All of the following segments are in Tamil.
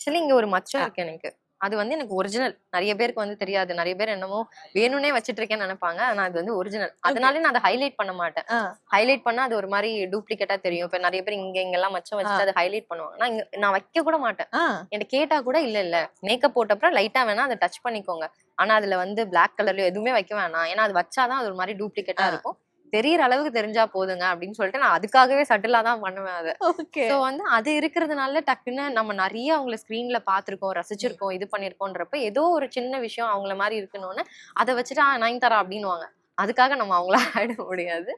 ஆக்சுவலி இங்க ஒரு மச்சம் இருக்கு எனக்கு. அது வந்து எனக்கு ஒரிஜினல். நெறைய பேருக்கு வந்து தெரியாது. நெறைய பேர் என்னமோ வேணும்னே வச்சுட்டு இருக்கேன்னு நெனைப்பாங்க. ஆனா அது வந்து ஒரிஜினல். அதனால நான் அத ஹைலைட் பண்ண மாட்டேன். ஆ. ஹைலைட் பண்ணா அது ஒரு மாரி டூப்ளிகேட்டா தெரியும். இப்ப நெறைய பேர் இங்கலாம் மச்சம் வச்சுட்டு அத ஹைலைட் பண்ணுவாங்க. நான் வைக்க கூட மாட்டேன். ஆ. என்ட்ட கேட்டா கூட இல்ல. மேக்கப் போட்டப்புறம் லைட்டா வேணா அத டச் பண்ணிக்கோங்க. ஆனா அதுல வந்து பிளாக் கலர்லயோ எதுவுமே வைக்க வேணாம். ஏன்னா அது வச்சா தான் அது ஒரு மாரி டூப்ளிகேட்டா ஆ. இருக்கும். தெரியற அளவுக்கு தெரிஞ்சா போதுங்க அப்படின்னு சொல்லிட்டு நான் அதுக்காகவே சட்டிலா தான் பண்ணுவேன் அத. ஓகே. சோ வந்து அது இருக்கிறதுனால டக்குன்னு நம்ம நெறைய அவங்கள ஸ்க்ரீன்ல பார்த்திருக்கோம், ம். ரசிச்சிருக்கோம், இது பண்ணியிருக்கோன்றப்ப ஏதோ ஒரு சின்ன விஷயம் அவங்கள மாரி இருக்கணும்னு அத வச்சுட்டு நயன்தாரா அப்படின்னுவாங்க. அதுக்காக நம்ம அவங்கள ஆயிட முடியாது.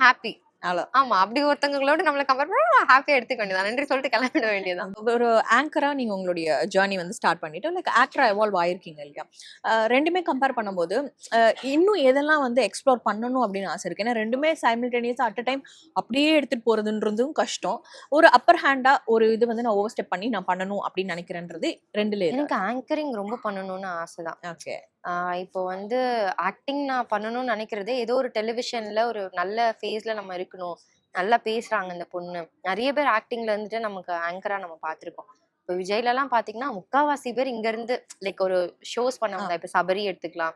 ஹாப்பி. அவ்வளோ. ஆமா. அப்படி ஒருத்தவங்களோட நம்மள கம்பேர் பண்ணா ஹாப்பியா எடுத்துக்க வேண்டியது தான். நன்றி சொல்லிட்டு கிளம்பிட வேண்டியது தான். ஒரு ஆங்கரா நீங்க உங்களுடைய ஜர்னி வந்து ஸ்டார்ட் பண்ணிட்டு லைக் ஆக்டரா எவால்வ் ஆயிருக்கீங்க இல்லையா? 2மே கம்பேர் பண்ணும்போது, அ இன்னும் எதெல்லாம் வந்து எக்ஸ்ப்ளோர் பண்ணணும் அப்படின்னு ஆசை இருக்கு. ஏன்னா 2மே சைமல்டேனியஸா அட் அ டைம் அப்படியே எடுத்துட்டு போறதுன்றதும் கஷ்டம். ஒரு அப்பர் ஹேண்டா ஒரு இது வந்து நான் ஓவர் ஸ்டெப் பண்ணி நான் பண்ணணும் அப்படின்னு நினைக்கிறேன்றது 2ல எனக்கு ஏதாவது? ஆங்கரிங் ரொம்ப பண்ணணும்னு ஆசை தான். ஓகே. இப்போ வந்து ஆக்டிங் நான் பண்ணணும்னு நெனைக்கிறதே, ஏதோ ஒரு டெலிவிஷன்ல ஒரு நல்ல ஃபேஸ்ல நம்ம இருக்கணும். நல்லா பேசுறாங்க இந்த பொண்ணு. நெறைய பேர் ஆக்டிங்ல வந்துட்டு நமக்கு ஆங்கரா நம்ம பார்த்துருக்கோம். இப்போ விஜய்லலாம் பார்த்தீங்கன்னா, முக்காவாசி பேர் இங்கருந்து லைக் ஒரு ஷோஸ் ஆ. பண்ணவங்க தான். இப்ப சபரி எடுத்துக்கலாம்,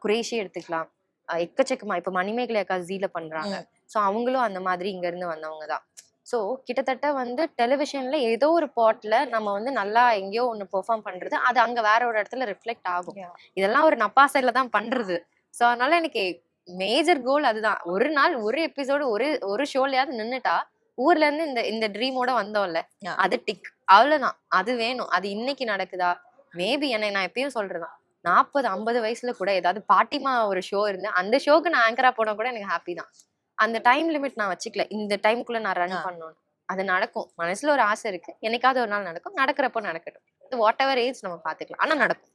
குரேஷி எடுத்துக்கலாம். எக்கச்சக்கமா இப்ப மணிமேகலை அக்கா ஜீல பண்றாங்க. ம். ஸோ அவங்களும் அந்த மாதிரி இங்கருந்து வந்தவங்க தான். ஸோ கிட்டத்தட்ட வந்து டெலிவிஷன்ல ஏதோ ஒரு பாட்ல நம்ம வந்து நல்லா எங்கேயோ ஒண்ணு பெர்ஃபார்ம் பண்றது, அது அங்க வேற ஒரு இடத்துல ரிஃப்ளெக்ட் ஆகும். Yeah. இதெல்லாம் ஒரு நப்பாசையில தான் பண்றது. சோ அதனால எனக்கு மேஜர் கோல் அதுதான். ஒரு நாள் ஒரு எபிசோடு ஒரு ஒரு ஷோலயாவது நின்னுட்டா, ஊர்ல இருந்து இந்த இந்த ட்ரீமோட வந்தோம்ல, Yeah. அது டிக். அவ்வளவுதான். அது வேணும். அது இன்னைக்கு நடக்குதா? மேபி நான் எப்பயும் சொல்றதுதான். 40, 50 வயசுல கூட ஏதாவது பாட்டிமா ஒரு ஷோ இருந்து, அந்த ஷோக்கு நான் ஆங்கரா போனா கூட எனக்கு ஹாப்பி தான். அந்த டைம் லிமிட் நான் வச்சுக்கல. இந்த டைம்க்குள்ள நான் ரன் ஆ. பண்ணணும்னு. அது நடக்கும். மனசுல ஒரு ஆசை இருக்கு. என்னைக்காவது ஒரு நாள் நடக்கும். நடக்கிறப்போ நடக்கட்டும். வாட் எவர் ஏஜ் நம்ம பாத்துக்கலாம். ஆனா நடக்கும்.